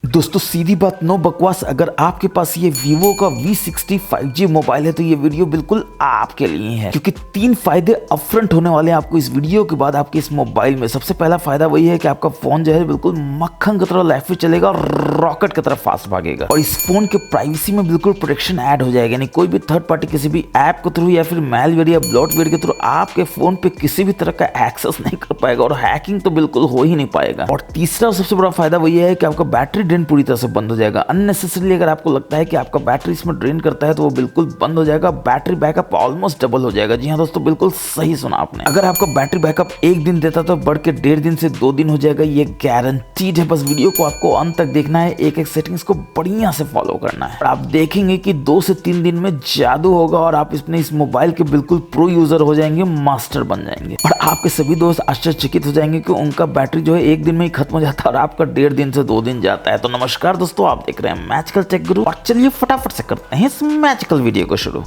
दोस्तों सीधी बात, नो बकवास, अगर आपके पास ये वीवो का V60 5G मोबाइल है तो ये वीडियो बिल्कुल आपके लिए है, क्योंकि 3 फायदे अपफ्रंट होने वाले हैं आपको इस वीडियो के बाद आपके इस मोबाइल में। सबसे पहला फायदा वही है कि आपका फोन जो है बिल्कुल मक्खन की तरह लाइफ में चलेगा और रॉकेट की तरह फास्ट भागेगा, और इस फोन के प्राइवेसी में बिल्कुल प्रोटेक्शन ऐड हो जाएगा। यानी कोई भी थर्ड पार्टी किसी भी ऐप के थ्रू या फिर मेलवेयर या ब्लॉटवेयर के थ्रू आपके फोन पे किसी भी तरह का एक्सेस नहीं कर पाएगा और हैकिंग तो बिल्कुल हो ही नहीं पाएगा। और तीसरा सबसे बड़ा फायदा वही है कि आपका बैटरी ड्रेन पूरी तरह से बंद हो जाएगा। अननेसेसरली अगर आपको लगता है कि आपका बैटरी इसमें ड्रेन करता है तो वो बिल्कुल बंद हो जाएगा। बैटरी बैकअप ऑलमोस्ट डबल हो जाएगा। जी हाँ दोस्तों, बिल्कुल सही सुना आपने। अगर आपका बैटरी बैकअप 1 दिन देता तो बढ़ के 1.5 दिन से 2 दिन हो जाएगा, ये गारंटीड है। बस वीडियो को आपको अंत तक देखना है, एक एक सेटिंग्स को बढ़िया से फॉलो करना है और आप देखेंगे कि 2 से 3 दिन में जादू होगा और आप इस मोबाइल के बिल्कुल प्रो यूजर हो जाएंगे, मास्टर बन जाएंगे। और आपके सभी दोस्त आश्चर्यचकित हो जाएंगे कि उनका बैटरी जो है 1 दिन में ही खत्म हो जाता है और आपका 1.5 दिन से 2 दिन जाता है। तो नमस्कार दोस्तों, आप देख रहे हैं मैजिकल टेक गुरु और चलिए फटाफट से करते हैं इस मैजिकल वीडियो को शुरू।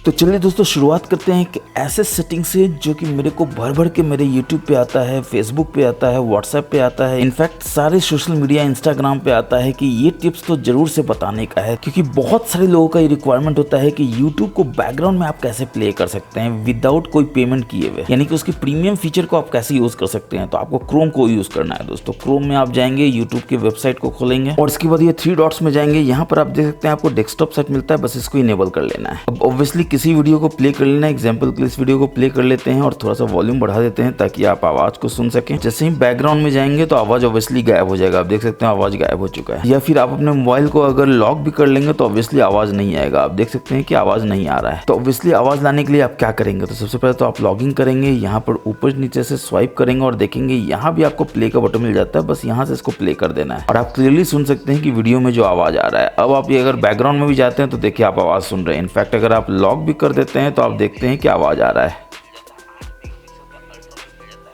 तो चलिए दोस्तों शुरुआत करते हैं कि ऐसे सेटिंग से जो कि मेरे को भर भर के मेरे YouTube पे आता है, Facebook पे आता है, WhatsApp पे आता है, इनफैक्ट सारे सोशल मीडिया Instagram पे आता है कि ये टिप्स तो जरूर से बताने का है, क्योंकि बहुत सारे लोगों का ये रिक्वायरमेंट होता है कि YouTube को बैकग्राउंड में आप कैसे प्ले कर सकते हैं विदाउट कोई पेमेंट किए हुए, यानी कि उसकी प्रीमियम फीचर को आप कैसे यूज कर सकते हैं। तो आपको क्रोम को यूज करना है दोस्तों। क्रोम में आप जाएंगे, YouTube की वेबसाइट को खोलेंगे और इसके बाद ये 3 डॉट्स में जाएंगे। यहाँ पर आप देख सकते हैं आपको डेस्कटॉप सेट मिलता है, बस इसको इनेबल कर लेना है। अब ऑब्वियसली किसी वीडियो को प्ले कर लेना है। एग्जांपल के लिए इस वीडियो को प्ले कर लेते हैं और थोड़ा सा वॉल्यूम बढ़ा देते हैं ताकि आप आवाज को सुन सकें। जैसे ही बैकग्राउंड में जाएंगे तो आवाज ऑब्वियसली गायब हो जाएगा। आप देख सकते हैं आवाज गायब हो चुका है। या फिर आप अपने मोबाइल को अगर लॉक भी कर लेंगे तो ऑब्वियसली आवाज नहीं आएगा। आप देख सकते हैं कि आवाज नहीं आ रहा है। तो ऑब्वियसली आवाज लाने के लिए आप क्या करेंगे, तो सबसे पहले तो आप लॉगिन करेंगे, यहाँ पर ऊपर नीचे से स्वाइप करेंगे और देखेंगे यहाँ भी आपको प्ले का बटन मिल जाता है। बस यहाँ से इसको प्ले कर देना है और आप क्लियरली सुन सकते हैं कि वीडियो में जो आवाज आ रहा है। अब आप ये अगर बैकग्राउंड में भी जाते हैं तो देखिए आप आवाज सुन रहे हैं। इनफैक्ट अगर आप लॉक भी कर देते हैं तो आप देखते हैं कि आवाज आ रहा है।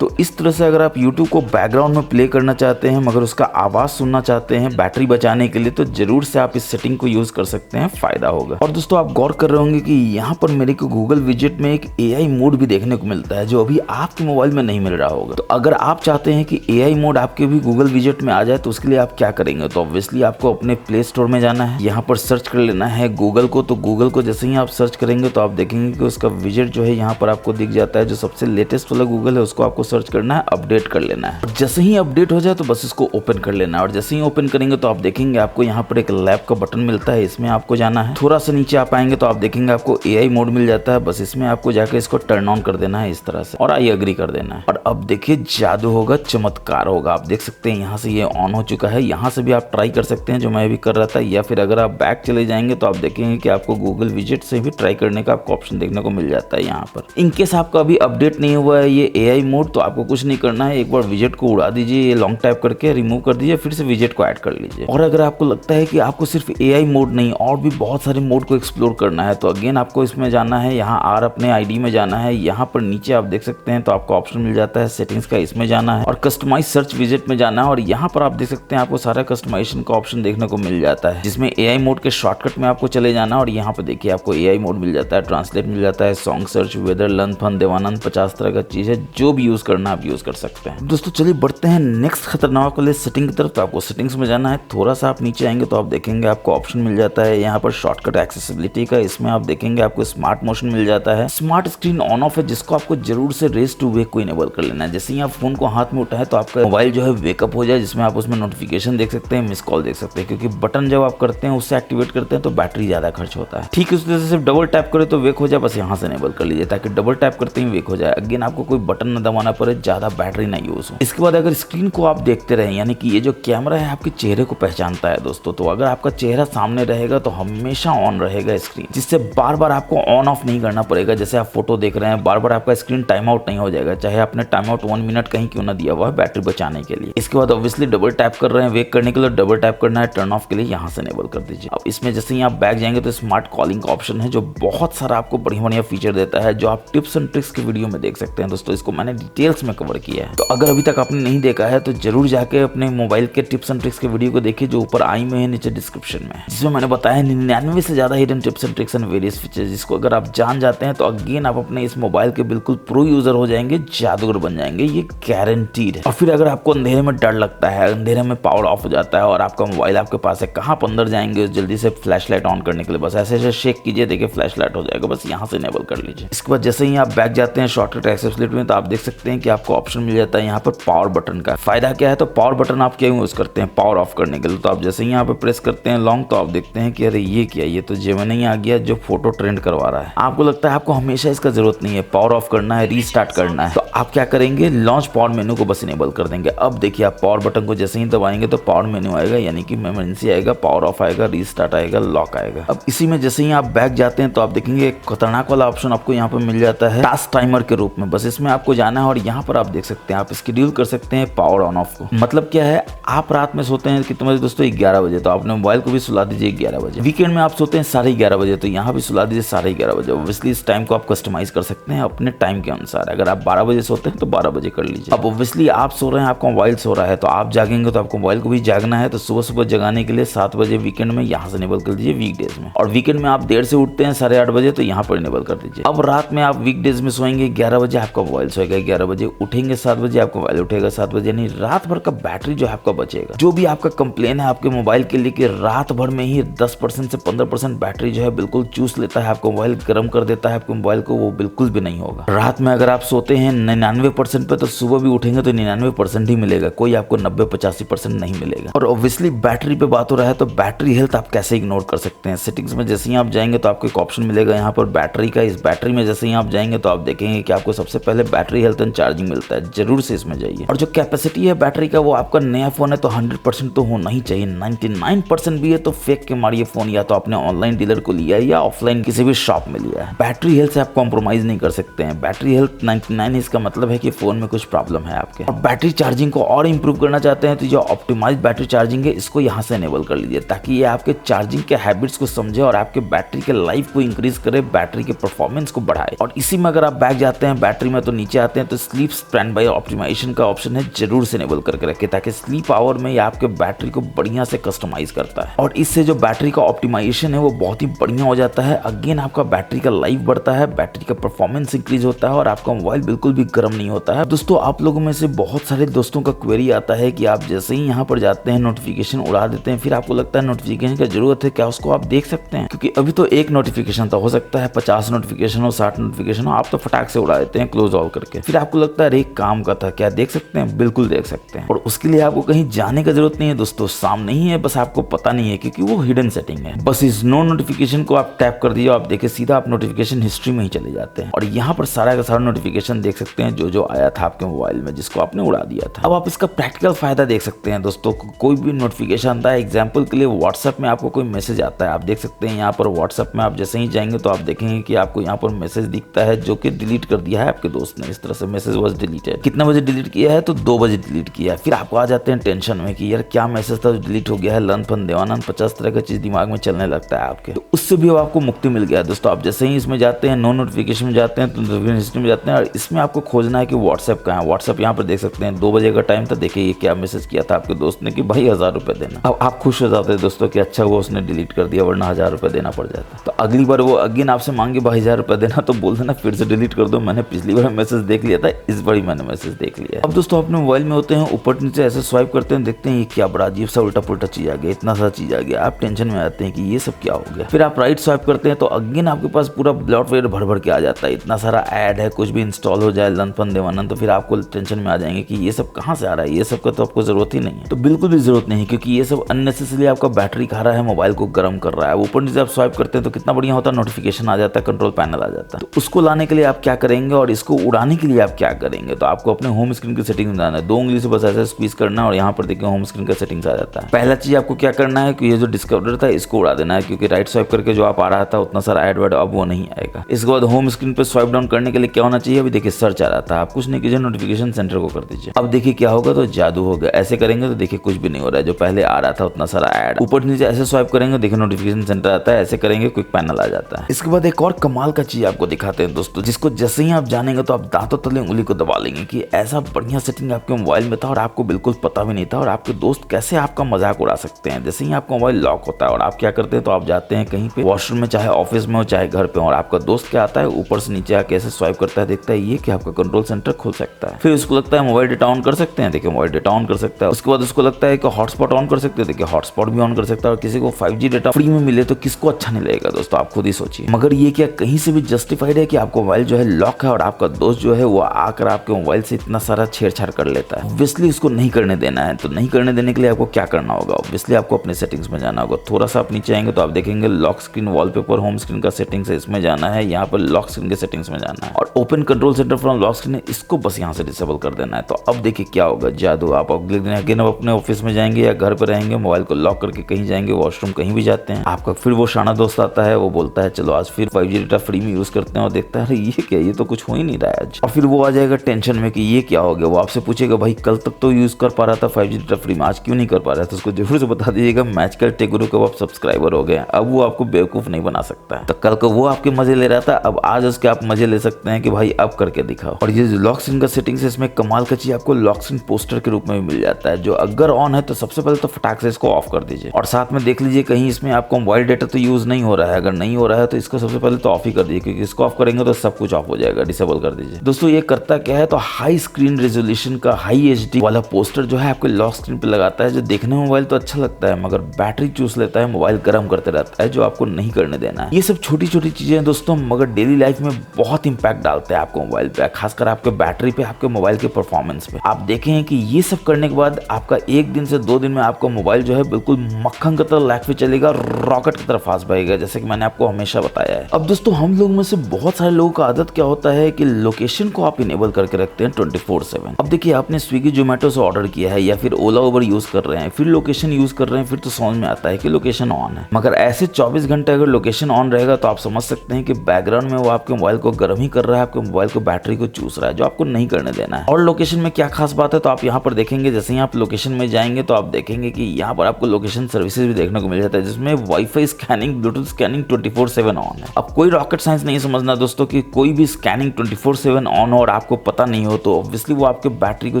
तो इस तरह से अगर आप YouTube को बैकग्राउंड में प्ले करना चाहते हैं मगर उसका आवाज़ सुनना चाहते हैं बैटरी बचाने के लिए, तो जरूर से आप इस सेटिंग को यूज़ कर सकते हैं, फ़ायदा होगा। और दोस्तों आप गौर कर रहे होंगे कि यहाँ पर मेरे को गूगल विजेट में एक AI मोड भी देखने को मिलता है जो अभी आपके मोबाइल में नहीं मिल रहा होगा। तो अगर आप चाहते हैं कि AI मोड आपके भी गूगल विजेट में आ जाए तो उसके लिए आप क्या करेंगे, तो ऑब्वियसली आपको अपने प्ले स्टोर में जाना है, यहाँ पर सर्च कर लेना है गूगल को। तो गूगल को जैसे ही आप सर्च करेंगे तो आप देखेंगे कि उसका विजेट जो है यहाँ पर आपको दिख जाता है। जो सबसे लेटेस्ट वाला गूगल है उसको आपको सर्च करना है, अपडेट कर लेना है। जैसे ही अपडेट हो जाए तो बस इसको ओपन कर लेना है और जैसे ही ओपन करेंगे तो आप देखेंगे आपको यहाँ पर एक लैब का बटन मिलता है, इसमें आपको जाना है। थोड़ा सा नीचे आप आएंगे तो आप देखेंगे आपको AI मोड मिल जाता है। बस इसमें आपको जाकर इसको टर्न ऑन कर देना है इस तरह से और आई एग्री कर देना है। और अब देखिए जादू होगा, चमत्कार होगा। आप देख सकते हैं यहाँ से ये ऑन हो चुका है। यहाँ से भी आप ट्राई कर सकते हैं जो मैं भी कर रहा था, या फिर अगर आप बैक चले जाएंगे तो आप देखेंगे कि आपको गूगल विजेट से भी ट्राई करने का आपको ऑप्शन देखने को मिल जाता है यहाँ पर। इनकेस आपका अभी अपडेट नहीं हुआ है ये AI मोड तो आपको कुछ नहीं करना है, एक बार विजेट को उड़ा दीजिए, ये लॉन्ग टाइप करके रिमूव कर दीजिए, फिर से विजेट को ऐड कर लीजिए। और अगर आपको लगता है कि आपको सिर्फ AI मोड नहीं और भी बहुत सारे मोड को एक्सप्लोर करना है तो अगेन आपको इसमें जाना है, यहाँ आर अपने ID में जाना है। यहाँ पर नीचे आप देख सकते हैं तो आपको ऑप्शन मिल जाता है सेटिंग्स का, इसमें जाना है और कस्टमाइज सर्च विजेट में जाना है। और यहाँ पर आप देख सकते हैं आपको सारा कस्टमाइजेशन का ऑप्शन देखने को मिल जाता है, जिसमें AI मोड के शॉर्टकट में आपको चले जाना और यहाँ पर देखिए आपको AI मोड मिल जाता है, ट्रांसलेट मिल जाता है, song search, weather, learn, fun, Dev Anand, 50 तरह का चीज है, जो भी यूज करना आप यूज कर सकते हैं। दोस्तों चलिए बढ़ते हैं नेक्स्ट खतरनाक वाले सेटिंग की तरफ। तो आपको सेटिंग्स में जाना है, थोड़ा सा आप नीचे आएंगे तो आप देखेंगे आपको ऑप्शन मिल जाता है यहाँ पर शॉर्टकट एक्सेसिबिलिटी का। इसमें आप देखेंगे आपको स्मार्ट मोशन मिल जाता है, स्मार्ट स्क्रीन ऑन ऑफ है, जिसको आपको जरूर से रेज टू वेक को इनेबल कर लेना है। जैसे ही आप फोन को हाथ में उठाए तो आपका मोबाइल जो है वेकअप हो जाए, जिसमें आप उसमें नोटिफिकेशन देख सकते हैं, मिस कॉल देख सकते हैं, क्योंकि बटन जब आप करते हैं उससे एक्टिवेट करते हैं तो बैटरी ज्यादा खर्च होता है। ठीक है, उस तरह से सिर्फ डबल टैप करे तो वेक हो जाए, बस यहाँ से इनेबल कर लीजिए ताकि डबल टैप करते ही वेक हो जाए। अगेन आपको कोई बटन न दबाना पड़े, ज्यादा बैटरी ना यूज हो। इसके बाद अगर स्क्रीन को आप देखते रहे, यानी कि ये जो कैमरा है आपके चेहरे को पहचानता है दोस्तों, तो अगर आपका चेहरा सामने रहेगा तो हमेशा ऑन रहेगा स्क्रीन, जिससे बार बार आपको ऑन ऑफ नहीं करना पड़ेगा। जैसे आप फोटो देख रहे हैं, बार बार आपका स्क्रीन टाइम आउट नहीं हो जाएगा, चाहे आपने टाइम आउट 1 मिनट कहीं क्यों ना दिया हुआ है बैटरी बचाने के लिए। इसके बाद ऑब्वियसली डबल टैप कर रहे हैं वेक करने के लिए, डबल टैप करना है टर्न ऑफ के लिए, यहाँ से इनेबल कर दीजिए। अब इसमें जैसे ही आप बैक जाएंगे तो स्मार्ट कॉलिंग का ऑप्शन है जो बहुत सारा आपको बढ़िया बढ़िया फीचर देता है, जो आप टिप्स एंड ट्रिक्स के वीडियो में देख सकते हैं दोस्तों। इसको मैंने डिटेल डिटेल्स में कवर किया है। तो अगर अभी तक आपने नहीं देखा है तो जरूर जाके अपने मोबाइल के टिप्स एंड ट्रिक्स के वीडियो को देखिए, जो ऊपर आई में है नीचे डिस्क्रिप्शन में, जिसमें मैंने बताया 99 से ज्यादा hidden tips and tricks and various features, जिसको अगर आप जान जाते हैं तो अगेन आप अपने इस मोबाइल के बिल्कुल प्रो यूजर हो जाएंगे, जादूगर बन जाएंगे, ये गारंटीड है। और फिर अगर आपको अंधेरे में डर लगता है, अंधेरे में पावर ऑफ हो जाता है और आपका मोबाइल आपके पास है, कहाँ पर अंदर जाएंगे जल्दी से फ्लैश लाइट ऑन करने के लिए, बस ऐसे ऐसे शेक कीजिए, देखिए फ्लैश लाइट हो जाएगा, बस यहाँ से इनेबल कर लीजिए। इसके बाद जैसे ही आप बैक जाते हैं शॉर्टकट एक्सेसिबिलिटी में, तो आप देख सकते हैं कि आपको ऑप्शन मिल जाता है यहाँ पर पावर बटन का। फायदा क्या है, तो पावर बटन आप क्या यूज करते हैं पावर ऑफ करने के लिए, तो आप जैसे ही यहाँ पे प्रेस करते हैं लॉन्ग, तो आप देखते हैं कि अरे ये क्या, ये तो जेमिनी आ गया जो फोटो ट्रेंड करवा रहा है। आपको लगता है आपको हमेशा इसका जरूरत नहीं है, पावर ऑफ करना है, रीस्टार्ट करना है, तो आप क्या करेंगे, लॉन्च पावर मेनू को बस इनेबल कर देंगे। अब देखिए आप पावर बटन को जैसे ही दबाएंगे तो पावर मेनू आएगा, यानी कि इमरजेंसी आएगा, पावर ऑफ आएगा, रीस्टार्ट आएगा, लॉक आएगा। अब इसी में जैसे ही आप बैक जाते हैं तो आप देखेंगे एक खतरनाक वाला ऑप्शन आपको यहाँ पर मिल जाता है टास्क टाइमर के रूप में, बस इसमें आपको जाना है और यहाँ पर आप देख सकते हैं आप शेड्यूल कर सकते हैं पावर ऑन ऑफ को। मतलब क्या है, आप रात में सोते हैं कितने बजे दोस्तों, 11 बजे, तो आपने मोबाइल को भी सुला दीजिए 11 बजे। वीकेंड में आप सोते हैं 11:30 बजे, तो यहाँ भी सुला दीजिए 11:30 बजे। ऑब्वियसली इस टाइम को आप कस्टमाइज कर सकते हैं अपने टाइम के अनुसार। अगर आप 12 बजे सोते हैं तो 12 बजे कर लीजिए। अब ऑब्वियसली आप सो रहे हैं, आपका मोबाइल सो रहा है, तो आप जागेंगे तो आपको मोबाइल को भी जागना है, तो सुबह सुबह जगाने के लिए 7 बजे वीकेंड में यहाँ से इनेबल कर दीजिए वीकडेज में। और वीकेंड में आप देर से उठते हैं 8:30 बजे, तो यहाँ पर इनेबल कर दीजिए। अब रात में आप वीकडेज में सोएंगे 11 बजे, आपका मोबाइल सोएगा 11 बजे, उठेंगे 7 बजे, आपका मोबाइल उठेगा 7 बजे, यानी रात भर का बैटरी जो है आपका बचेगा। जो भी आपका कंप्लेन है आपके मोबाइल के लिए कि रात भर में ही 10% से 15% बैटरी जो है बिल्कुल चूस लेता है, आपको मोबाइल गर्म कर देता है आपके मोबाइल को, वो बिल्कुल भी नहीं होगा। रात में अगर आप सोते हैं 99% पे, तो सुबह भी उठेंगे तो 99% ही मिलेगा, कोई आपको 90-85% नहीं मिलेगा। और ऑब्वियसली बैटरी पे बात हो रहा है तो बैटरी हेल्थ आप कैसे इग्नोर कर सकते हैं। सेटिंग्स में जैसे ही आप जाएंगे तो आपको एक ऑप्शन मिलेगा यहाँ पर बैटरी का। इस बैटरी में जैसे ही आप जाएंगे तो आप देखेंगे कि आपको सबसे पहले बैटरी हेल्थ एंड चार्जिंग मिलता है, जरूर से इसमें जाइए। और जो कैपेसिटी है बैटरी का, वो आपका नया फोन है तो 100% तो होना ही चाहिए, 99% भी है तो फेंक के मारिए फोन, या तो आपने ऑनलाइन डीलर को लिया है या ऑफलाइन किसी भी शॉप में लिया है। बैटरी हेल्थ से आप कॉम्प्रोमाइज नहीं कर सकते हैं। बैटरी हेल्थ 99 इसका मतलब है कि फोन में कुछ प्रॉब्लम है आपके। और बैटरी चार्जिंग को और इंप्रूव करना चाहते हैं तो जो ऑप्टिमाइज बैटरी चार्जिंग है इसको यहाँ से इनेबल कर लीजिए, ताकि ये आपके चार्जिंग के हैबिट्स को समझे और आपके बैटरी के लाइफ को इंक्रीज करे, बैटरी के परफॉर्मेंस को बढ़ाए। और इसी में अगर आप बैक जाते हैं बैटरी में तो नीचे आते हैं तो स्लीप स्टैंड बाय ऑप्टिमाइजेशन का ऑप्शन है, जरूर से इनेबल करके रखें, ताकि स्लीप आवर में ये आपके बैटरी को बढ़िया से कस्टमाइज करता है। और इससे जो बैटरी का ऑप्टिमाइजेशन है वो बहुत ही बढ़िया हो जाता है। अगेन आपका बैटरी का लाइफ बढ़ता है, बैटरी का परफॉर्मेंस इंक्रीज होता है और आपका मोबाइल बिल्कुल भी गर्म नहीं होता है। दोस्तों आप लोगों में से बहुत सारे दोस्तों का क्वेरी आता है कि आप जैसे ही यहाँ पर जाते हैं नोटिफिकेशन उड़ा देते हैं, फिर आपको लगता है नोटिफिकेशन की जरूरत है, क्या उसको आप देख सकते हैं? क्योंकि अभी तो एक नोटिफिकेशन था, हो सकता है 50 नोटिफिकेशन हो, 60 नोटिफिकेशन हो, आप तो फटाक से उड़ा देते हैं क्लोज ऑल करके। फिर आपको लगता है अरे एक काम का था, क्या देख सकते हैं? बिल्कुल देख सकते हैं। और उसके लिए आपको कहीं जाने की जरूरत नहीं है दोस्तों, सामने ही है, बस आपको पता नहीं है क्योंकि वो हिडन सेटिंग है। बस इस नो नोटिफिकेशन को आप टैप कर दीजिए, आप देखिए सीधा आप नोटिफिकेशन हिस्ट्री में ही चले जाते हैं और यहाँ पर सारा का सारा नोटिफिकेशन देख सकते हैं जो आया था आपके मोबाइल में, जिसको आपने उड़ा दिया था। अब आप इसका प्रैक्टिकल फायदा देख सकते हैं दोस्तों। कोई भी नोटिफिकेशन आता है, एग्जाम्पल के लिए व्हाट्सएप में आपको कोई मैसेज आता है, आप देख सकते हैं यहाँ पर व्हाट्सएप में आप जैसे ही जाएंगे तो आप देखेंगे कि आपको यहाँ पर मैसेज दिखता है जो कि डिलीट कर दिया है आपके दोस्त ने। इस तरह से मैसेज वाज डिलीटेड। कितना बजे डिलीट किया है? तो 2 बजे डिलीट किया है। फिर आपको आ जाते हैं टेंशन में कि यार क्या मैसेज था जो डिलीट हो गया है, लन फन देवानंद 50 तरह का चीज दिमाग में चलने लगता है आपके। तो उससे भी आपको मुक्ति मिल गया है दोस्तों। आप जैसे ही इसमें जाते हैं, नो नोटिफिकेशन में जाते हैं तो नोटिफिकेशन हिस्ट्री में जाते हैं और इसमें आपको खोजना है कि व्हाट्सएप कहाँ है। व्हाट्सएप यहाँ पर देख सकते हैं 2 बजे का टाइम था, देखिए ये क्या मैसेज किया था आपके दोस्त ने कि भाई 1000 रुपए देना। अब आप खुश हो जाते हैं दोस्तों कि अच्छा वो उसने डिलीट कर दिया, वरना 1000 रुपए देना पड़ जाता। तो अगली बार वो अगेन आपसे मांगे भाई 1000 रुपए देना, तो बोल देना फिर से डिलीट कर दो, मैंने पिछली बार मैसेज देख लिया था, इस बार मैंने मैसेज देख लिया। अब दोस्तों अपने मोबाइल में होते हैं, ऊपर नीचे ऐसे स्वाइप करते हैं, देखते हैं ये क्या बड़ा अजीब सा उल्टा पुल्टा चीज आ गया, इतना सा चीज आ गया, आप टेंशन में आते हैं कि ये सब क्या हो गया। फिर आप राइट स्वाइप करते हैं तो अगेन आपके पास पूरा ब्लॉटवेयर भर भर के आ जाता है, इतना सारा ऐड है, कुछ भी इंस्टॉल हो जाए लन फन देवानंद, तो फिर आपको टेंशन में आ जाएंगे कि ये सब कहाँ से आ रहा है, ये सब का तो आपको जरूरत ही नहीं है। तो बिल्कुल भी जरूरत नहीं है, क्योंकि ये सब अननेसेसरी आपका बैटरी खा रहा है, मोबाइल को गर्म कर रहा है। ऊपर नीचे आप स्वाइप करते हैं तो कितना बढ़िया होता है, नोटिफिकेशन आ जाता है, कंट्रोल पैनल आ जाता है। तो उसको लाने के लिए आप क्या करेंगे और इसको उड़ाने के लिए आप क्या करेंगे, तो आपको अपने होम स्क्रीन की सेटिंग में जाना है। 2 उंगली से बस ऐसे स्क्वीज करना है और यहाँ पर देखिए होम स्क्रीन का सेटिंग्स आ जाता है। पहला चीज आपको क्या करना है कि ये जो डिस्कवर था इसको उड़ा देना है, क्योंकि राइट स्वाइप करके जो आप आ रहा था उतना सारा ऐड वर्ड अब वो नहीं आएगा। इसके बाद होम स्क्रीन पे स्वाइप डाउन करने के लिए क्या होना चाहिए, अभी देखिए सर्च आ रहा था, आप कुछ नहीं कीजिए, नोटिफिकेशन सेंटर को कर दीजिए। अब देखिए क्या होगा, तो जादू होगा। ऐसे करेंगे तो देखिए कुछ भी नहीं हो रहा है, जो पहले आ रहा था उतना सारा ऐड। ऊपर नीचे ऐसे स्वाइप करेंगे देखिए नोटिफिकेशन सेंटर आता है, ऐसे करेंगे क्विक पैनल आ जाता है। इसके बाद एक और कमाल का चीज आपको दिखाते हैं दोस्तों, जिसको जैसे ही आप जानेंगे तो आप दांतों तले उंगली को दबा लेंगे कि ऐसा बढ़िया सेटिंग आपके मोबाइल में था और आपको बिल्कुल पता भी नहीं था, और आपके दोस्त कैसे आपका मजाक उड़ा सकते हैं। जैसे ही आपका मोबाइल लॉक होता है और आप क्या करते हैं, तो आप जाते हैं कहीं पे वॉशरूम में, चाहे ऑफिस में हो चाहे घर पे हो, और आपका दोस्त क्या आता है ऊपर से नीचे आके ऐसे स्वाइप करता है, देखता है ये कि आपका कंट्रोल सेंटर खुल सकता है। फिर उसको लगता है मोबाइल डेटा ऑन कर सकते हैं, देखिए मोबाइल डेटा ऑन कर सकता है। उसके बाद उसको लगता है कि हॉटस्पॉट ऑन कर सकते हैं, देखिए हॉटस्पॉट भी ऑन कर सकता है। और किसी को 5G डेटा फ्री में मिले तो किसको अच्छा नहीं लगेगा दोस्तों, आप खुद ही सोचिए। मगर ये क्या कहीं से भी जस्टिफाइड है कि आपका मोबाइल जो है लॉक है और आपका दोस्त जो है वो आकर आपके मोबाइल से इतना सारा छेड़छाड़ कर लेता है? ऑब्वियसली उसको नहीं करने देना है। तो नहीं करने देने के लिए आपको क्या करना होगा? ऑब्वियसली आपको अपने सेटिंग्स में जाना होगा। थोड़ा सा आप नीचे आएंगे तो आप देखेंगे lock screen, wallpaper, home screen का सेटिंग्स है, इसमें जाना है। यहाँ पर लॉक स्क्रीन के सेटिंग्स में जाना है और open control centre from lock screen है, इसको बस यहाँ से डिसेबल कर देना है। तो अब देखिए क्या होगा, जादू। आप अगले दिन अगेन अपने ऑफिस में जाएंगे या घर पर रहेंगे, मोबाइल को लॉक करके कहीं जाएंगे, वॉशरूम कहीं भी जाते हैं, आपका फिर वो शाना दोस्त आता है, वो बोलता है चलो आज फिर 5G डेटा फ्री में यूज करते हैं, और देखता है अरे ये क्या, ये तो कुछ हो ही नहीं रहा है आज। और फिर वो आ जाएगा टेंशन में कि ये क्या हो गया। वो आपसे पूछेगा भाई कल तक तो यूज कर पा रहा था 5G डेटा फ्री में, आज क्यों नहीं कर पा रहा था? तो उसको जरूर से बता दीजिएगा मैजिकल टेक गुरु के आप सब्सक्राइबर हो गए, अब वो आपको बेवकूफ नहीं बना सकता है। तो कल को वो आपके मजे ले रहा था, अब आज उसके आप मजे ले सकते हैं कि भाई अब करके दिखाओ। और ये जो लॉक स्क्रीन का सेटिंग्स है, इसमें कमाल का चीज आपको लॉक स्क्रीन पोस्टर के रूप में भी मिल जाता है, जो अगर ऑन है तो सबसे पहले तो फटाक से इसको ऑफ कर दीजिए। और साथ में देख लीजिए कहीं इसमें आपको मोबाइल डेटा तो यूज नहीं हो रहा है। अगर नहीं हो रहा है तो इसको सबसे पहले तो ऑफ ही कर दीजिए, क्योंकि इसको ऑफ करेंगे तो सब कुछ ऑफ हो जाएगा। डिसेबल कर दीजिए। दोस्तों ये करता क्या है, तो हाई स्क्रीन रेजोल्यूशन का हाई HD वाला पोस्टर जो है आपके लॉक स्क्रीन पे लगाता है, जो देखने में मोबाइल तो अच्छा लगता है मगर बैटरी चूस लेता है, मोबाइल गर्म करते रहता है, जो आपको नहीं करने देना है। ये सब छोटी छोटी चीजें हैं दोस्तों, मगर डेली लाइफ में बहुत इंपैक्ट डालते हैं आपको मोबाइल पे, खासकर आपके बैटरी पे, आपके मोबाइल के परफॉर्मेंस पे। आप देखें कि ये सब करने के बाद आपका 1 दिन से 2 दिन में आपका मोबाइल जो है बिल्कुल मक्खन की तरह लाइफ पे चलेगा, रॉकेट की तरह फास्ट भागेगा, जैसे कि मैंने आपको हमेशा बताया है। अब दोस्तों हम लोग में से बहुत सारे लोगों का आदत क्या होता है कि लोकेशन को आप इनेबल करके रखते हैं 24/7। अब देखिए आपने स्विगी जोमेटो से ऑर्डर किया है या फिर ओला उबर यूज कर रहे हैं, फिर लोकेशन यूज कर रहे हैं, फिर तो समझ में आता है कि लोकेशन ऑन है। मगर ऐसे 24 घंटे अगर लोकेशन ऑन रहेगा तो आप समझ सकते हैं कि बैकग्राउंड में वो आपके मोबाइल को गर्म ही कर रहा है, आपके मोबाइल को बैटरी को चूस रहा है, जो आपको नहीं करने देना है। और लोकेशन में क्या खास बात है, तो आप यहाँ पर देखेंगे, जैसे ही आप लोकेशन में जाएंगे तो आप देखेंगे कि यहाँ पर आपको लोकेशन सर्विसेज भी देखने को मिल जाता है, जिसमें wifi scanning, Bluetooth scanning 24/7 on है। अब कोई रॉकेट साइंस नहीं समझना दोस्तों कि कोई भी स्कैनिंग 24/7 ऑन हो और आपको पता नहीं हो तो ऑब्वियसली वो आपके बैटरी को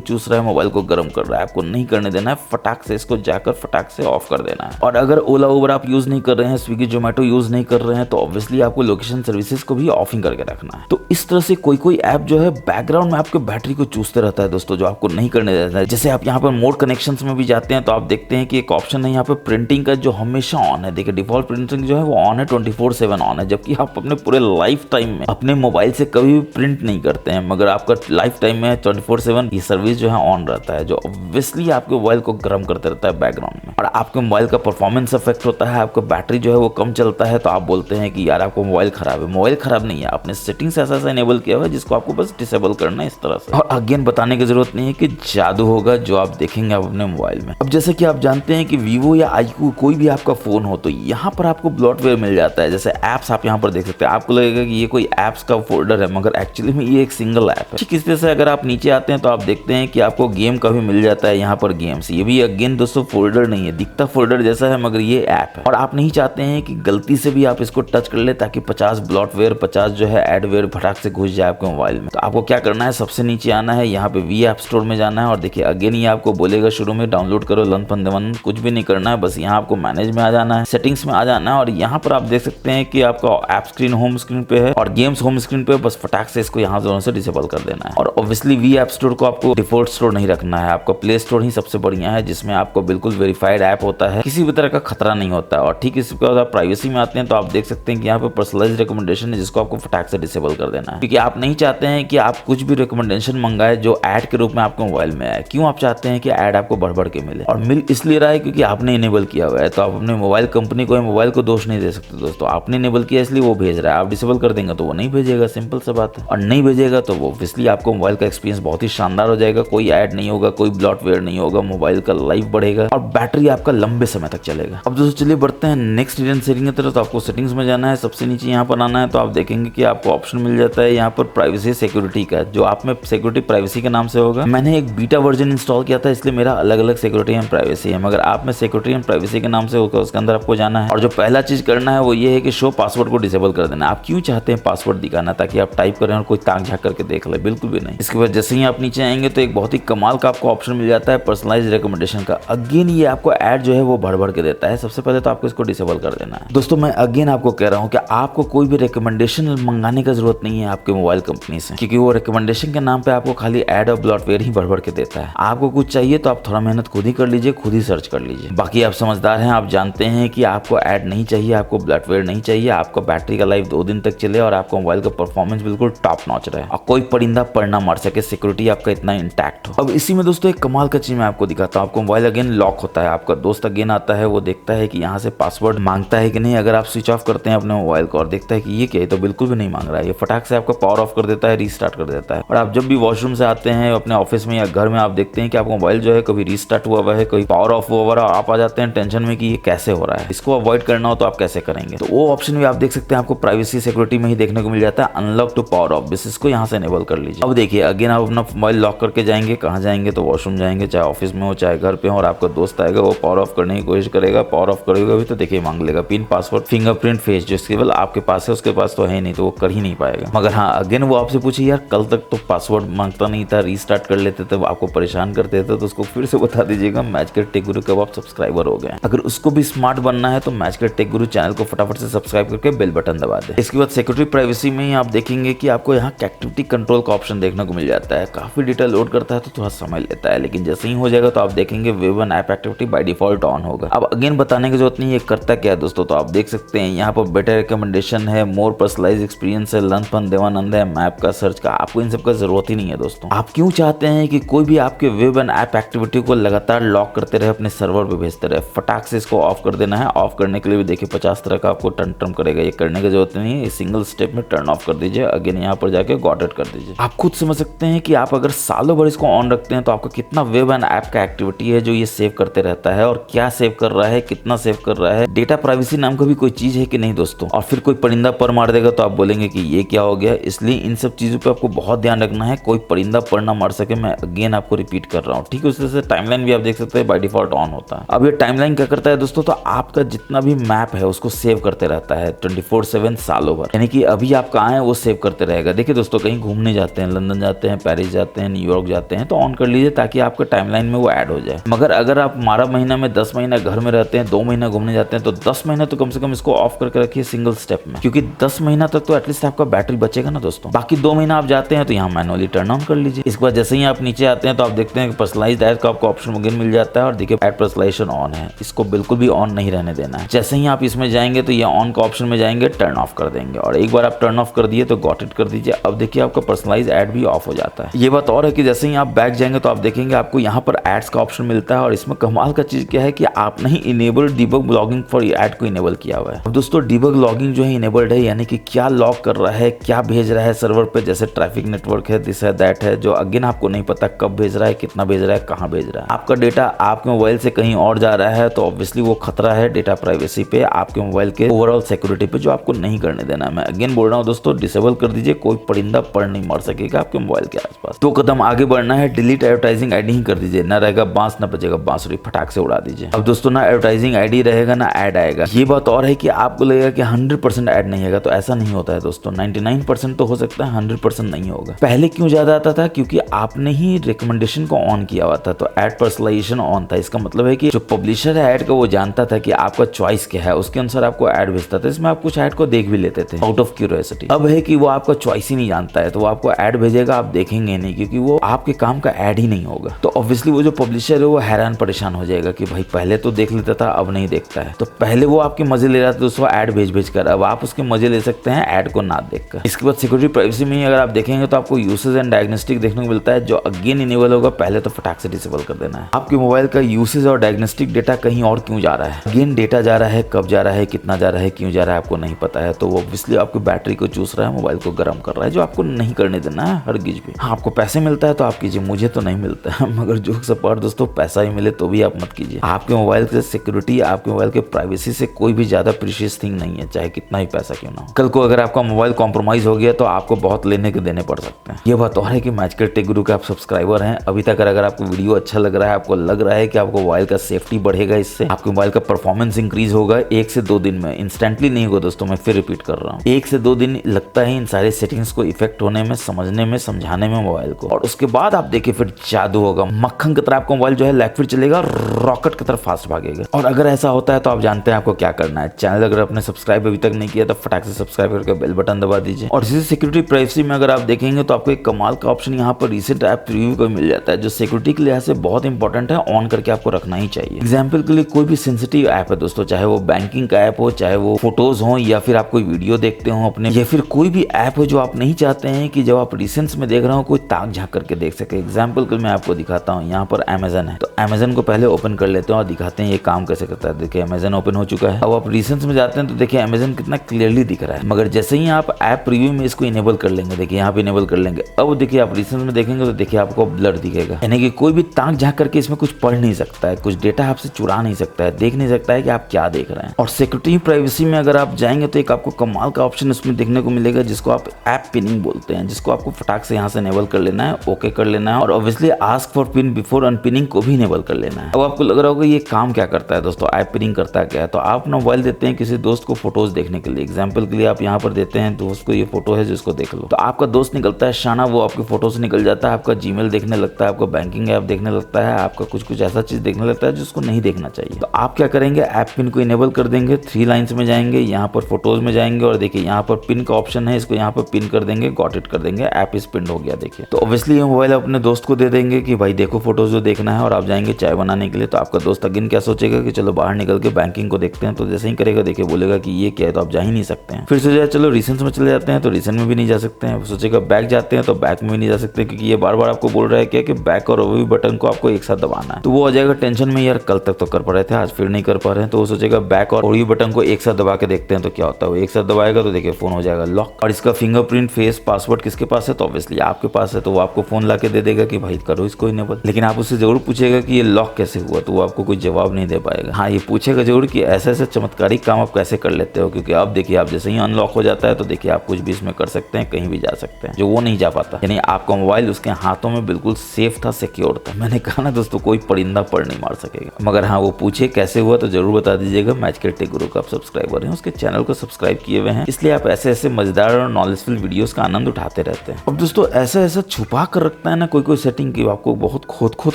चूस रहा है, मोबाइल को गर्म कर रहा है, आपको नहीं करने देना है। फटाक से इसको जाकर फटाक से ऑफ कर देना है। और अगर ओला उबर आप यूज नहीं कर रहे हैं, स्विगी जोमेटो यूज नहीं कर रहे हैं, तो ऑब्वियसली आपको लोकेशन सर्विसेज को भी ऑफ ही करके रखना है। तो इस तरह से कोई ऐप जो है बैकग्राउंड में आपके बैटरी को चूसते रहता है दोस्तों, जो आपको नहीं करने देता है। जैसे आप यहाँ पर मोड कनेक्शंस में भी जाते हैं तो आप देखते हैं कि एक ऑप्शन है यहाँ पे प्रिंटिंग का, जो हमेशा ऑन है। देखिए डिफॉल्ट प्रिंटिंग जो है वो ऑन है, 24/7 ऑन है, जबकि आप अपने पूरे लाइफ टाइम में अपने मोबाइल से कभी भी प्रिंट नहीं करते हैं, मगर आपका लाइफ टाइम में 24/7 ये सर्विस जो है ऑन रहता है, जो ऑब्वियसली आपके मोबाइल को गर्म करते रहता है बैकग्राउंड में, और आपके मोबाइल का परफॉर्मेंस अफेक्ट होता है, आपका बैटरी जो है वो कम चलता है। तो आप बोलते हैं कि यार आपको मोबाइल खराब है। मोबाइल खराब नहीं है, आपने सेटिंग्स ऐसा इनेबल किया हुआ है जिसको आपको बस डिसेबल करना है इस तरह से। और अगेन बताने की जरूरत नहीं है कि जादू होगा जो आप देखेंगे आप अपने मोबाइल में। अब जैसे कि आप जानते हैं कि वीवो या iQOO कोई भी आपका फोन हो तो यहाँ पर आपको ब्लॉटवेयर मिल जाता है। जैसे एप्स आप यहाँ पर देख सकते हैं, आपको लगेगा कि ये कोई एप्स का फोल्डर है, मगर एक्चुअली में ये एक सिंगल ऐप है। ठीक इस तरह से अगर आप नीचे आते हैं तो आप देखते हैं कि आपको गेम का भी मिल जाता है यहाँ पर गेम्स। ये भी अगेन दोस्तों फोल्डर नहीं है, दिखता फोल्डर जैसा है मगर ये ऐप है। और आप नहीं चाहते हैं कि गलती से भी आप इसको टच कर ले ताकि 50 ब्लॉटवेयर 50 जो है एडवेयर फटाक से घुस जाए आपके मोबाइल में। तो आपको क्या करना है, सबसे नीचे आना है, यहाँ पे वी ऐप स्टोर में जाना है और देखिए अगेन ये आपको बोलेगा शुरू में डाउनलोड करो लन फंदे, कुछ भी नहीं करना है, बस यहाँ आपको मैनेज में आ जाना है, सेटिंग्स में आ जाना है और यहाँ पर आप देख सकते हैं कि आपका ऐप स्क्रीन होम स्क्रीन पे है और गेम्स होम स्क्रीन पे, बस फटाक से इसको यहाँ दोनों से डिसेबल कर देना है। और ऑब्वियसली वी ऐप स्टोर को आपको डिफॉल्ट स्टोर नहीं रखना है, आपका प्ले स्टोर ही सबसे बढ़िया है, जिसमें आपको बिल्कुल वेरीफाइड ऐप होता है, किसी भी तरह का खतरा नहीं होता है। और ठीक इसके बाद आप प्राइवेसी में आते हैं तो आप देख सकते हैं कि यहाँ पे पर्सनलाइज्ड रिकमेंडेशन है, जिसको आपको फटाक से डिसेबल कर देना है, क्योंकि आप नहीं चाहते हैं कि आप कुछ भी रिकमेंडेशन मंगाए जो ऐड के रूप में आपके मोबाइल में आए। क्यों आप चाहते हैं कि ऐड आपको बढ़ के मिले, और मिल इसलिए रहा है क्योंकि आपने इनेबल किया हुआ है। तो आप अपने मोबाइल कंपनी को मोबाइल को दोष नहीं दे सकते दोस्तों, आपने इनेबल किया इसलिए वो भेज रहा है, आप डिसेबल कर देंगे तो वो नहीं भेजेगा, सिंपल सा बात है। और नहीं भेजेगा तो वो ऑब्वियसली आपको मोबाइल का एक्सपीरियंस बहुत ही शानदार हो जाएगा, कोई ऐड नहीं होगा, कोई ब्लॉटवेयर नहीं होगा, मोबाइल का लाइफ बढ़ेगा और बैटरी आपका लंबे समय तक चलेगा। अब दोस्तों चलिए बढ़ते हैं नेक्स्ट हिडन सेटिंग की तरफ। तो आपको सेटिंग्स में जाना है, सबसे नीचे यहाँ पर आना है तो आप देखेंगे कि आपको ऑप्शन मिल जाता है यहाँ पर प्राइवेसी सिक्योरिटी का, जो आप में सिक्योरिटी प्राइवेसी के नाम से होगा। मैंने एक बीटा वर्जन इंस्टॉल किया था इसलिए मेरा अलग अलग सिक्योरिटी एंड प्राइवेसी है, मगर आप में सिक्योरिटी एंड प्राइवेसी के नाम से होगा, उसके अंदर आपको जाना है। और जो पहला चीज करना है वो ये है कि शो पासवर्ड को डिसेबल कर देना। आप क्यों चाहते हैं पासवर्ड दिखाना, ताकि आप टाइप करें और कोई ताक झाँक करके देख ले, बिल्कुल भी नहीं। इसके बाद जैसे ही आप नीचे आएंगे तो एक बहुत ही कमाल का आपको ऑप्शन मिल जाता है पर्सनलाइज रिकमेंडेशन का। अगेन ये आपको ऐड जो है वो भर के देता है। सबसे पहले तो आपको इसको डिसेबल कर देना है। दोस्तों मैं अगेन आपको कह रहा हूँ कि आपको कोई भी रिकमेंडेशन मंगाने का जरूरत नहीं है आपके मोबाइल कंपनी से, क्योंकि वो रिकमेंडेशन के नाम पे आपको खाली ऐड और ब्लॉटवेयर ही भर के देता है। आपको कुछ चाहिए तो आप थोड़ा मेहनत खुद ही कर लीजिए, खुद ही सर्च कर लीजिए। बाकी आप समझदार हैं, आप जानते हैं कि आपको ऐड नहीं चाहिए, आपको ब्लॉटवेयर नहीं चाहिए, आपको बैटरी का लाइफ 2 दिन तक चले और आपको मोबाइल का परफॉर्मेंस बिल्कुल टॉप नॉच रहे और कोई परिंदा पर ना मार सके, सिक्योरिटी आपका इतना इंटैक्ट हो। अब इसी में दोस्तों एक कमाल का चीज मैं आपको दिखाता हूँ। आपको मोबाइल अगेन लॉक होता है, आपका दोस्त अगेन आता है, वो देखता है कि यहाँ से पासवर्ड मांगता है कि नहीं। अगर आप स्विच ऑफ करते हैं अपने मोबाइल को और देखता है कि ये क्या है, तो बिल्कुल भी नहीं मांग रहा है, ये फटाक से आपका पावर ऑफ कर देता है, रीस्टार्ट कर देता है। और आप जब भी वॉशरूम से आते हैं अपने ऑफिस में या घर में, आप देखते हैं कि आपका मोबाइल जो है कभी रीस्टार्ट हुआ हुआ है, कभी पावर ऑफ हुआ हुआ है, आप आ जाते हैं टेंशन में कि ये कैसे हो रहा है। इसको अवॉइड करना हो तो आप कैसे करेंगे, तो वो ऑप्शन भी आप देख सकते हैं, आपको प्राइवेसी सिक्योरिटी में ही देखने को मिल जाता है, अनलॉक टू पावर ऑफ। बस इसको यहाँ से एनेबल कर लीजिए। अब देखिए अगेन आप अपना मोबाइल लॉक करके जाएंगे, कहाँ जाएंगे तो वॉशरूम जाएंगे, चाहे ऑफिस में हो चाहे घर पे हो, और आपका दोस्त आएगा, वो पावर ऑफ करने की कोशिश करेगा, पावर ऑफ करेगा भी तो देखिए मांग लेगा पिन, पासवर्ड, फिंगरप्रिंट, फेस, जो केवल आपके पास है, उसके पास तो है नहीं, तो वो कर ही नहीं पाएगा। मगर हाँ अगेन वो आपसे पूछे यार कल तक तो पासवर्ड मांगता नहीं था, रीस्टार्ट कर लेते थे, आपको परेशान करते थे, तो उसको फिर से बता दीजिएगा मैच के टेक गुरु कब आप सब्सक्राइबर हो गए। अगर उसको भी स्मार्ट बनना है तो मैच के टेक गुरु चैनल को फटाफट से सब्सक्राइब करके बेल बटन दबा दे। इसके बाद सिक्योरिटी प्राइवेसी में ही आप देखेंगे कि आपको यहाँ एक्टिविटी कंट्रोल का ऑप्शन देखने को मिल जाता है। काफी डिटेल लोड करता है तो थोड़ा समय लेता है, लेकिन जैसे ही हो जाएगा तो आप देखेंगे web and app activity by default on होगा। अब अगेन बताने की जरूरत नहीं, ये करता क्या है दोस्तों, तो आप देख सकते हैं यहाँ पर बेटर रिकमेंडेशन है, मोर पर्सनलाइज एक्सपीरियंस है, लर्न फन देवानंद है, मैप का, सर्च का। आपको इन सब का जरूरत ही नहीं है दोस्तों। आप क्यों चाहते हैं कि कोई भी आपके वेब एंड ऐप एक्टिविटी को लगातार लॉक करते रहे, अपने सर्वर पे भेजते रहे। फटाक से इसको ऑफ कर देना है। ऑफ करने के लिए भी देखिए 50 तरह का आपको टर्न करेगा, ये करने की जरूरत नहीं है, सिंगल स्टेप में टर्न ऑफ कर दीजिए। अगेन यहाँ पर जाके गॉट इट कर दीजिए। आप खुद समझ सकते हैं कि आप अगर सालों भर इसको ऑन रखते हैं तो आपका कितना वेब एंड ऐप का एक्टिविटी है जो ये सेव करते रहता है, और क्या सेव कर रहा है, कितना सेव कर रहा है। डेटा प्राइवेसी नाम का भी कोई चीज है कि नहीं दोस्तों। और फिर कोई परिंदा पर मार देगा तो आप बोलेंगे कि ये क्या हो गया। इसलिए इन सब चीजों पे आपको बहुत ध्यान रखना है, कोई परिंदा पर ना मार सके। मैं अगेन आपको रिपीट कर रहा हूँ, ठीक है। उस तरह से टाइमलाइन भी आप देख सकते हैं बाय डिफॉल्ट ऑन होता है। अब ये टाइमलाइन क्या करता है दोस्तों, तो आपका जितना भी मैप है उसको सेव करते रहता है 24/7 सालों भर, यानी कि अभी आप कहाँ हैं वो सेव करते रहेगा। देखिए दोस्तों कहीं घूमने जाते हैं, लंदन जाते हैं, पेरिस जाते हैं, न्यूयॉर्क जाते हैं, तो ऑन कर लीजिए ताकि आपके टाइमलाइन में वो ऐड हो जाए। मगर अगर आप 12 महीना में 10 महीना घर में रहते हैं, 2 महीना घूमने जाते हैं, तो 10 महीना तो कम से कम इसको ऑफ करके रखिए सिंगल स्टेप में, क्योंकि 10 महीना तक तो एटलीस्ट आपका बैटरी बचेगा ना दोस्तों। बाकी 2 महीना आप जाते हैं तो यहाँ मैनुअली टर्न ऑन कर लीजिए। इसके बाद जैसे ही आप नीचे आते हैं तो आप देखते हैं कि पर्सनलाइज्ड ऐड का आपको ऑप्शन अगेन मिल जाता है, और देखिए ऐड पर्सनलाइजेशन ऑन है, इसको बिल्कुल भी ऑन नहीं रहने देना है। जैसे ही आप इसमें जाएंगे तो ये ऑन का ऑप्शन में जाएंगे, टर्न ऑफ कर देंगे, और एक बार आप टर्न ऑफ कर दिए तो गॉट इट कर दीजिए। अब देखिए आपका पर्सनलाइज ऐड भी ऑफ हो जाता है। ये बात और है कि जैसे ही आप बैक जाएंगे तो आप देखेंगे आपको यहाँ पर एड्स का ऑप्शन मिलता है, और इसमें कमाल का चीज क्या है कि आपने ही enable debug logging for ad को इनेबल किया हुआ है। अब दोस्तों डिबग लॉगिंग जो है इनेबल्ड है, यानी कि क्या लॉग कर रहा है, क्या भेज रहा है सर्वर पे, जैसे ट्रैफिक नेटवर्क है, दिस है दैट है, जो अगेन आपको नहीं पता कब भेज रहा है, कितना भेज रहा है, कहाँ भेज रहा है। आपका डेटा आपके मोबाइल से कहीं और जा रहा है तो ऑब्वियसली वो खतरा है डेटा प्राइवेसी पे, आपके मोबाइल के ओवरऑल सिक्योरिटी पे, जो आपको नहीं करने देना है। मैं अगेन बोल रहा हूँ दोस्तों, डिसेबल कर दीजिए, कोई परिंदा पर नहीं मर सकेगा आपके मोबाइल के आसपास। 2 कदम आगे बढ़ना है, डिलीट एडवर्टाइजिंग आईडी ही कर दीजिए, ना रहेगा बांस ना बजेगा बांसुरी, फटाक से उड़ा दीजिए। अब दोस्तों ना एडवर्टाइजिंग आईडी रहेगा ना ऐड आएगा। ये बात और है कि आपको लगेगा कि 100% ऐड नहीं आएगा, तो ऐसा नहीं होता है दोस्तों। 99% तो हो सकता है, 100% नहीं होगा। पहले क्यों ज्यादा आता था, क्योंकि आपने ही रिकमेंडेशन को ऑन किया हुआ था, तो ऐड पर्सनलाइजेशन ऑन था। इसका मतलब है कि जो पब्लिशर है ऐड का वो जानता था कि आपका चॉइस क्या है, उसके अनुसार आपको ऐड भेजता था। इसमें आप कुछ ऐड को देख भी लेते थे आउट ऑफ क्यूरियोसिटी। अब है कि वो आपका चॉइस ही नहीं जानता है, तो वो आपको ऐड भेजेगा, आप देखेंगे नहीं, क्योंकि वो आपके काम का ऐड ही नहीं होगा। तो ऑब्वियसली वो जो पब्लिशर है वो हैरान परेशान हो जाएगा कि भाई पहले तो देख लेता था अब नहीं देखता है। तो पहले वो आपके मजे ले रहा था दोस्तों ऐड भेज कर, अब आप उसके मजे ले सकते हैं ऐड को ना देखकर। इसके बाद सिक्योरिटी प्राइवेसी में अगर आप देखेंगे तो आपको यूसेज एंड डायग्नोस्टिक देखने को मिलता है, जो अगेन इनेबल होगा। पहले तो फटाक से डिसेबल कर देना है। आपके मोबाइल का यूसेज और डायग्नोस्टिक डेटा कहीं और क्यों जा रहा है, अगेन डेटा जा रहा है, कब जा रहा है, कितना जा रहा है, क्यों जा रहा है आपको नहीं पता है, तो वो ऑब्वियसली आपकी बैटरी को चूस रहा है, मोबाइल को गर्म कर रहा है, जो आपको नहीं करने देना है हरगिज भी। हाँ आपको पैसे मिलता है तो आप कीजिए, मुझे तो नहीं मिलता है, मगर जो सपोर्ट दोस्तों पैसा ही मिले तो भी आप मत कीजिए। आपके मोबाइल के सिक्योरिटी, आपके मोबाइल के प्राइवेसी से कोई भी ज्यादा प्रीशियस थिंग नहीं है, चाहे कितना ही पैसा क्यों ना हो। कल को अगर आपका मोबाइल कॉम्प्रोमाइज हो गया तो आपको बहुत लेने के देने पड़ सकते हैं। ये बात और है कि मैच के टेक गुरु के आप सब्सक्राइबर हैं अभी तक। अगर आपको वीडियो अच्छा लग रहा है, आपको लग रहा है कि आपको मोबाइल का सेफ्टी बढ़ेगा, इससे आपके मोबाइल का परफॉर्मेंस इंक्रीज होगा 1 से 2 दिन में, इंस्टेंटली नहीं होगा दोस्तों, मैं फिर रिपीट कर रहा हूँ। 1 से 2 दिन लगता है इन सारे सेटिंग्स को इफेक्ट होने चलाने में, समझने में, समझाने में मोबाइल को। और उसके बाद आप देखिए फिर जादू होगा, मक्खन की तरह आपका मोबाइल जो है लाइक फिर चलेगा, रॉकेट की तरफ फास्ट भागेगा। और अगर ऐसा होता है तो आप जानते हैं आपको क्या करना है। चैनल अगर आपने सब्सक्राइब अभी तक नहीं किया तो फटाक से सब्सक्राइब करके बेल बटन दबा दीजिए। और इसी सिक्योरिटी प्राइवेसी में अगर आप देखेंगे तो आपको एक कमाल का ऑप्शन यहाँ पर रिसेंट ऐप प्रीव्यू को मिल जाता है, जो सिक्योरिटी के लिहाज से बहुत इंपॉर्टेंट है, ऑन करके आपको रखना ही चाहिए। एग्जाम्पल के लिए कोई भी सेंसिटिव ऐप है दोस्तों, चाहे वो बैंकिंग का ऐप हो, चाहे वो फोटोज हो, या फिर आप कोई वीडियो देखते हो अपने, या फिर कोई भी ऐप हो जो आप नहीं चाहते हैं कि जब आप रिसेंट्स में देख रहे हो कोई ताक झांक करके देख सके। एग्जाम्पल के मैं आपको दिखाता हूँ, यहाँ पर अमेजन है, तो अमेजन को पहले ओपन कर लेते हैं और दिखाते हैं ये काम कैसे करता है। देखिए अमेजन ओपन हो चुका है। अब आप रिसेंट्स में जाते हैं तो देखिए अमेजन कितना क्लियरली दिख रहा है, मगर जैसे ही आप ऐप प्रीव्यू में इसको इनेबल कर लेंगे, देखिए यहाँ पे इनेबल कर लेंगे, अब देखिए आप रिसेंट्स में देखेंगे तो देखिए आपको ब्लर दिखेगा, यानी कि कोई भी ताक झांक करके इसमें कुछ पढ़ नहीं सकता है, कुछ डेटा आपसे चुरा नहीं सकता है, देख नहीं सकता है कि आप क्या देख रहे हैं। और सिक्योरिटी प्राइवेसी में अगर आप जाएंगे तो एक आपको कमाल का ऑप्शन इसमें देखने को मिलेगा, जिसको आप ऐप पिनिंग बोलते हैं, जिसको आपको फटाक से यहाँ से इनेबल कर लेना है, ओके कर लेना है, और obviously ask for pin before unpinning को भी इनेबल कर लेना है। अब आपको लग रहा होगा ये काम क्या करता है दोस्तों, ऐप पिनिंग करता क्या है। तो आप अपना मोबाइल देते हैं किसी दोस्त को फोटोज देखने के लिए, एग्जाम्पल के लिए आप यहाँ पर देते हैं दोस्त को ये फोटो है जिसको देख लो, तो आपका दोस्त निकलता है शाना, वो आपके फोटो से निकल जाता है, आपका जीमेल देखने लगता है, आपका बैंकिंग ऐप देखने लगता है, आपका कुछ ऐसा चीज देखने लगता है जिसको नहीं देखना चाहिए। तो आप क्या करेंगे, ऐप पिन को इनेबल कर देंगे, 3 लाइन्स में जाएंगे, यहाँ पर फोटोज में जाएंगे और देखिए यहाँ पर पिन का ऑप्शन है, इसको यहाँ पर पिन कर देंगे, गॉट इट कर देंगे, ऐप इज पिन हो गया। देखिए तो ऑब्वियसली ये मोबाइल अपने दोस्त को दे देंगे कि भाई देखो फोटोज जो देखना है, और आप जाएंगे चाय बनाने के लिए, तो आपका दोस्त अगेन क्या सोचेगा कि चलो बाहर निकल के बैंकिंग को देखते हैं, तो जैसे ही करेगा देखिए बोलेगा कि ये क्या है, तो आप जा ही नहीं सकते हैं। फिर सोचा चलो रिसेंट्स में चले जाते हैं, तो रिसेंट में भी नहीं जा सकते हैं। सोचेगा बैक जाते हैं, तो बैक में भी नहीं जा सकते, क्योंकि ये बार बार आपको बोल रहा है क्या कि बैक और ओवी बटन को आपको एक साथ दबाना है। तो वो आ जाएगा टेंशन में, यार कल तक तो कर पा रहे थे, आज फिर नहीं कर पा रहे हैं। तो वो सोचेगा बैक और ओवी बटन को एक साथ दबा के देखते हैं तो क्या होता है, वो एक साथ दबाएगा तो देखिए फोन हो जाएगा लॉक। और इसका फिंगरप्रिंट, फेस, पासवर्ड किसके पास है, तो ऑब्वियसली आपके पास है, तो वो आपको फोन ला के दे देगा कि भाई करो इसको इनेबल। लेकिन आप उससे जरूर पूछेगा कि ये लॉक कैसे हुआ, तो वो आपको कोई जवाब नहीं दे पाएगा। हाँ ये पूछेगा जरूर कि ऐसे ऐसे चमत्कारिक काम आप कैसे कर लेते हो, क्योंकि अब देखिए आप जैसे ही अनलॉक हो जाता है तो देखिए आप कुछ भी इसमें कर सकते हैं, कहीं भी जा सकते हैं, जो वो नहीं जा पाता। यानी आपका मोबाइल उसके हाथों में बिल्कुल सेफ था, सिक्योर था। मैंने कहा ना दोस्तों, कोई परिंदा पड़ नहीं मार सकेगा। मगर हाँ वो पूछे कैसे हुआ तो जरूर बता दीजिएगा। मैच के टेक गुरु का आप सब्सक्राइबर हैं, उसके चैनल को सब्सक्राइब किए हुए हैं, इसलिए आप ऐसे ऐसे मजेदार और नॉलेजफुल वीडियोस का आनंद उठाते रहते हैं। अब दोस्तों ऐसा ऐसा छुपा कर रखता है ना कोई सेटिंग की, आपको बहुत खोद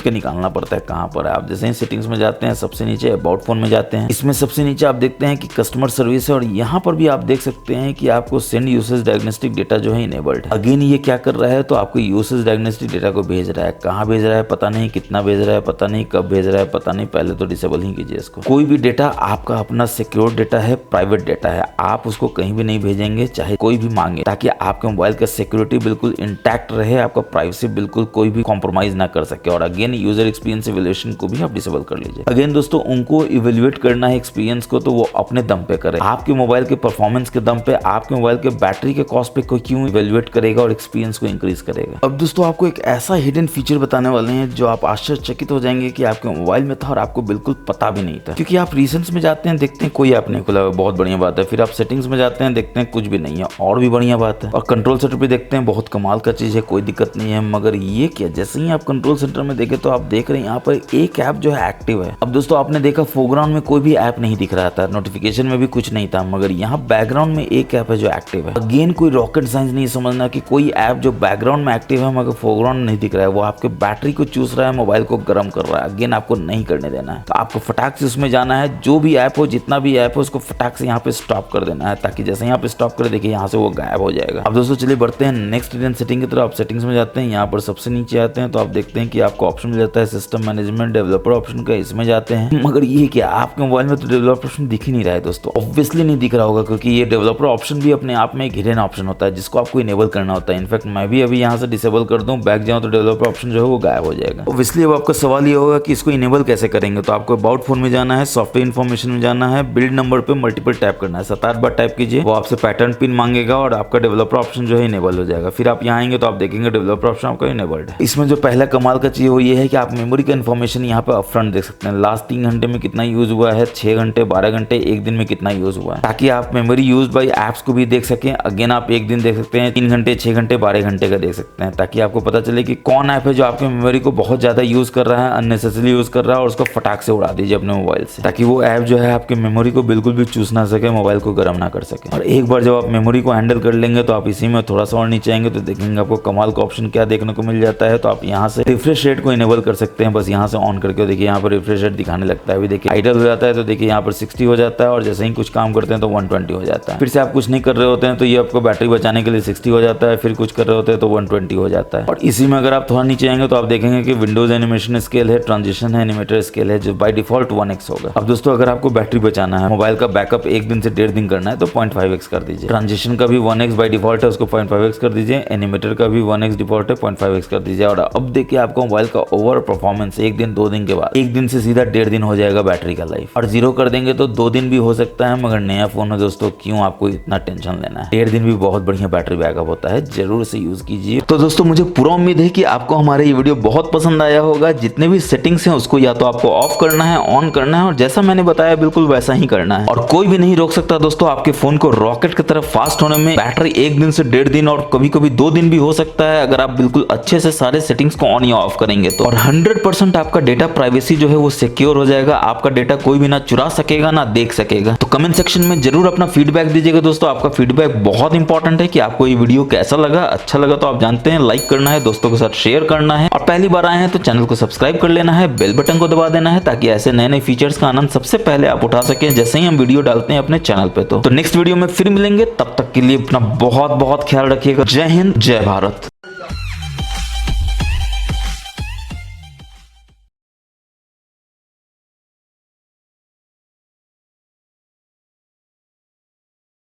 के निकालना पड़ता है कहाँ पर है। आप जैसे ही सेटिंग्स में जाते हैं, सबसे नीचे अबाउट फोन में जाते हैं, इसमें सबसे नीचे आप देखते हैं कि कस्टमर सर्विस है, और यहाँ पर भी आप देख सकते हैं कि आपको सेंड यूसेज डायग्नोस्टिक डेटा जो है इनेबल्ड है। अगेन ये क्या कर रहा है, तो आपको यूसेज डायग्नोस्टिक डेटा को भेज रहा है, कहाँ भेज रहा है पता नहीं, कितना भेज रहा है पता नहीं, कब भेज रहा है पता नहीं, पहले तो डिसेबल ही कीजिए इसको। कोई भी डेटा आपका अपना सिक्योर डेटा है, प्राइवेट डेटा है, आप उसको कहीं भी नहीं भेजेंगे चाहे कोई भी मांगे, ताकि आपके मोबाइल का सिक्योरिटी बिल्कुल इंटैक्ट रहे, आपका प्राइवेसी बिल्कुल कोई भी कॉम्प्रोमाइज ना कर सके। और अगेन यूजर एक्सपीरियंस इवैल्यूएशन को भी आप डिसेबल कर लीजिए। अगेन दोस्तों उनको इवैल्यूएट करना है एक्सपीरियंस को, तो वो अपने दम पे करे, आपके मोबाइल के परफॉर्मेंस के दम पे, आपके मोबाइल के बैटरी के कॉस्ट पे कोई क्यों इवैल्यूएट करेगा और एक्सपीरियंस को इंक्रीज करेगा। अब दोस्तों आपको एक ऐसा हिडन फीचर बताने वाले हैं जो आप आश्चर्यचकित हो जाएंगे कि आपके मोबाइल में था और आपको बिल्कुल पता भी नहीं था। क्योंकि आप रीसेंट्स में जाते हैं, देखते हैं कोई ऐप नहीं खुला, बहुत बढ़िया बात है। फिर आप सेटिंग्स में जाते हैं, देखते हैं कुछ भी नहीं है, और भी बढ़िया बात है। और कंट्रोल सेंटर पे देखते हैं, बहुत कमाल का चीज है, कोई दिक्कत नहीं है। मगर ये क्या, जैसे ही आप कंट्रोल सेंटर में देखे तो आप देख रहे हैं यहाँ पर एक ऐप जो है एक्टिव है। अब दोस्तों आपने देखा फोरग्राउंड में कोई भी ऐप नहीं दिख रहा था, नोटिफिकेशन में भी कुछ नहीं था, मगर यहाँ बैकग्राउंड में एक ऐप है जो एक्टिव है। अगेन कोई रॉकेट साइंस नहीं समझना कि कोई ऐप जो बैकग्राउंड में एक्टिव है मगर फोरग्राउंड नहीं दिख रहा है, वो आपके बैटरी को चूस रहा है, मोबाइल को गर्म कर रहा है। अगेन आपको नहीं करने देना है, तो आपको फटाक से उसमें जाना है, जो भी ऐप हो, जितना भी ऐप हो, उसको फटाक से यहाँ पे स्टॉप कर देना है, ताकि जैसे यहाँ पे स्टॉप करे देखिए यहाँ से वो गायब हो जाएगा। अब दोस्तों चलिए बढ़ते हैं नेक्स्ट हिडन सेटिंग की तरफ। आप सेटिंग्स में जाते हैं, यहाँ पर सबसे नीचे आते हैं तो आप देखते हैं कि आपको ऑप्शन मिल जाता है सिस्टम मैनेजमेंट डेवलपर ऑप्शन का, इसमें जाते हैं। मगर ये क्या, आपके मोबाइल में तो डेवलपर ऑप्शन दिख ही नहीं रहा है दोस्तों। ऑब्वियसली नहीं दिख रहा होगा, क्योंकि ये डेवलपर ऑप्शन भी अपने आप में एक हिडन ऑप्शन होता है जिसको आपको इनेबल करना होता है। इनफैक्ट मैं भी अभी यहाँ से डिसेबल कर दूं, बैक जाऊं तो डेवलपर ऑप्शन जो है वो गायब हो जाएगा। ऑब्वियसली अब आपका सवाल ये होगा कि इसको इनेबल कैसे करेंगे, तो आपको अबाउट फोन में जाना है, सॉफ्टवेयर इन्फॉर्मेशन में जाना है, बिल्ड नंबर पे मल्टीपल टैप करना है, 7-8 बार टैप कीजिए, वो आपसे पैटर्न पिन मांगेगा और आपका डेवलपर ऑप्शन जो है इनेबल हो जाएगा। फिर आप यहाँ आएंगे तो आप देखेंगे डेवलपर ऑप्शन आपका इनेबल्ड है। इसमें जो पहला कमाल का चीज वो ये है कि आप मेमोरी का इन्फॉर्मेशन यहाँ पे अपफ्रंट देख सकते हैं, लास्ट 3 घंटे में कितना यूज हुआ है, 6 घंटे, 12 घंटे, एक दिन में कितना यूज हुआ है, ताकि आप मेमोरी यूज बाय एप्स को भी देख सकें। अगेन आप एक दिन देख सकते हैं, 3 घंटे, 6 घंटे, 12 घंटे का देख सकते हैं, ताकि आपको पता चले कि कौन ऐप है जो आपके मेमोरी को बहुत ज्यादा यूज कर रहा है, अननेसेसरी यूज कर रहा है, और उसको फटाक से उड़ा दीजिए अपने मोबाइल से, ताकि वो ऐप जो है आपके मेमोरी को बिल्कुल भी चूस ना सके, मोबाइल को गर्म ना कर सके। और एक बार जब आप मेमोरी को हैंडल कर लेंगे तो आप इसी में थोड़ा सा और नीचे आएंगे तो देखेंगे आपको कमाल का ऑप्शन क्या देखने को मिल जाता है। तो आप यहाँ से रिफ्रेश रेट को इनेबल कर सकते हैं, बस यहाँ से ऑन करके। देखिए यहाँ पर रिफ्रेश रेट दिखाने लगता है। अभी देखिए आइडल हो जाता है तो देखिए यहाँ पर 60 हो जाता है, और जैसे ही कुछ काम करते हैं तो 120 हो जाता है। फिर से आप कुछ नहीं कर रहे होते हैं तो ये आपको बैटरी बचाने के लिए 60 हो जाता है, फिर कुछ कर रहे होते हैं तो 120 हो जाता है। और इसी में अगर आप थोड़ा नीचे आएंगे तो आप देखेंगे कि विंडोज एनिमेशन स्केल है, ट्रांजिशन है, एनिमेटर स्केल है, जो बाय डिफॉल्ट 1x होगा। अब दोस्तों अगर आपको बैटरी बचाना है, मोबाइल का बैकअप 1 दिन से 1.5 दिन करना है तो 0.5x कर दीजिए। ट्रांजिशन का भी 1x बाय डिफॉल्ट है, उसको 0.5x कर दीजिए। एनिमेटर का भी 1x डिफॉल्ट है, 0.5x कर दीजिए। और अब देखिए आपको मोबाइल का ओवर परफॉर्मेंस 1 दिन 2 दिन के बाद 1 दिन से सीधा 1.5 दिन हो जाएगा बैटरी का लाइफ। और 0 कर देंगे तो 2 दिन भी हो सकता है, मगर नया फोन है दोस्तों, क्यों आपको इतना टेंशन लेना है। 1.5 दिन भी बहुत बढ़िया बैटरी बैकअप होता है, जरूर से यूज कीजिए। तो दोस्तों मुझे पूरा उम्मीद है कि आपको हमारा ये वीडियो बहुत पसंद आया होगा। जितने भी सेटिंग्स हैं उसको या तो आपको ऑफ करना है, ऑन करना है, और जैसा मैंने बताया बिल्कुल वैसा ही करना है। और कोई भी नहीं रोक सकता दोस्तों आपके फोन को रॉकेट की तरफ फास्ट होने में। बैटरी 1 दिन से 1.5 दिन और कभी कभी 2 दिन भी हो सकता है, अगर आप बिल्कुल अच्छे से सारे सेटिंग्स को ऑन या ऑफ करेंगे तो। और 100% आपका डेटा प्राइवेसी जो है वो सिक्योर हो जाएगा। आपका डेटा कोई भी ना चुरा सकेगा ना देख सकेगा। तो कमेंट सेक्शन में जरूर अपना फीडबैक दीजिएगा दोस्तों। आपका फीडबैक बहुत इंपॉर्टेंट है कि आपको ये वीडियो कैसा लगा। अच्छा लगा तो आप जानते हैं लाइक करना है, दोस्तों के साथ शेयर करना है, और पहली बार आए हैं तो चैनल को सब्सक्राइब कर लेना है, बेल बटन को दबा देना है, ताकि ऐसे नए नए फीचर्स का आनंद सबसे पहले आप उठा सकें जैसे ही हम वीडियो डालते हैं अपने चैनल पे। तो नेक्स्ट वीडियो में फिर मिलेंगे, तब तक के लिए अपना बहुत बहुत ख्याल रखिएगा। जय हिंद, जय भारत।